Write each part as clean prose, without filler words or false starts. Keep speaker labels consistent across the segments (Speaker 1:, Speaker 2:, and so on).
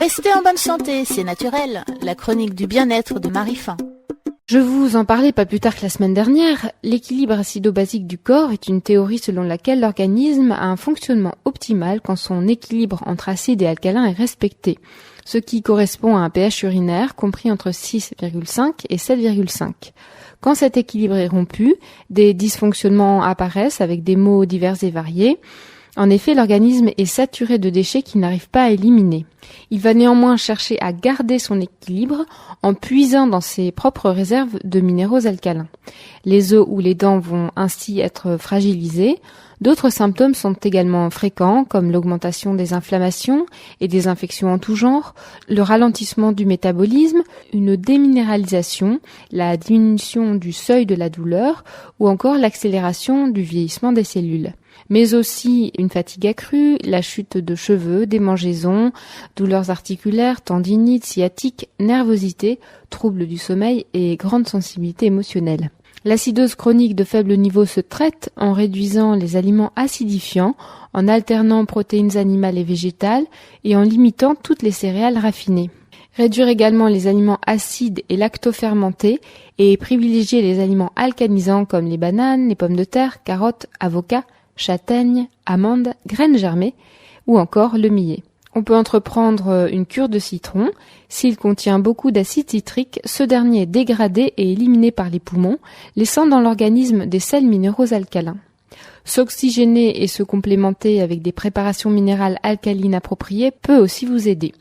Speaker 1: Restez en bonne santé, c'est naturel. La chronique du bien-être de Marie Fin.
Speaker 2: Je vous en parlais pas plus tard que la semaine dernière. L'équilibre acido-basique du corps est une théorie selon laquelle l'organisme a un fonctionnement optimal quand son équilibre entre acide et alcalin est respecté, ce qui correspond à un pH urinaire compris entre 6,5 et 7,5. Quand cet équilibre est rompu, des dysfonctionnements apparaissent avec des maux divers et variés. En effet, l'organisme est saturé de déchets qu'il n'arrive pas à éliminer. Il va néanmoins chercher à garder son équilibre en puisant dans ses propres réserves de minéraux alcalins. Les os ou les dents vont ainsi être fragilisés. D'autres symptômes sont également fréquents, comme l'augmentation des inflammations et des infections en tout genre, le ralentissement du métabolisme, une déminéralisation, la diminution du seuil de la douleur ou encore l'accélération du vieillissement des cellules. Mais aussi une fatigue accrue, la chute de cheveux, démangeaisons, douleurs articulaires, tendinites, sciatiques, nervosité, troubles du sommeil et grande sensibilité émotionnelle. L'acidose chronique de faible niveau se traite en réduisant les aliments acidifiants, en alternant protéines animales et végétales et en limitant toutes les céréales raffinées. Réduire également les aliments acides et lactofermentés et privilégier les aliments alcanisants comme les bananes, les pommes de terre, carottes, avocats, châtaignes, amandes, graines germées ou encore le millet. On peut entreprendre une cure de citron. S'il contient beaucoup d'acide citrique, ce dernier est dégradé et éliminé par les poumons, laissant dans l'organisme des sels minéraux alcalins. S'oxygéner et se complémenter avec des préparations minérales alcalines appropriées peut aussi vous aider.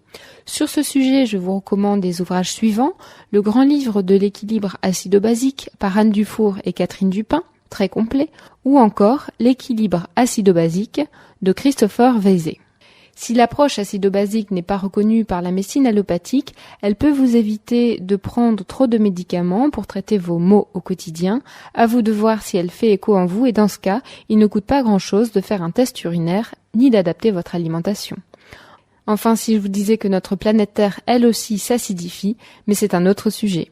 Speaker 2: Sur ce sujet, je vous recommande les ouvrages suivants: le grand livre de l'équilibre acido-basique par Anne Dufour et Catherine Dupin, très complet, ou encore l'équilibre acido-basique de Christopher Weise. Si l'approche acido-basique n'est pas reconnue par la médecine allopathique, elle peut vous éviter de prendre trop de médicaments pour traiter vos maux au quotidien. À vous de voir si elle fait écho en vous et dans ce cas, il ne coûte pas grand-chose de faire un test urinaire ni d'adapter votre alimentation. Enfin, si je vous disais que notre planète Terre, elle aussi, s'acidifie, mais c'est un autre sujet.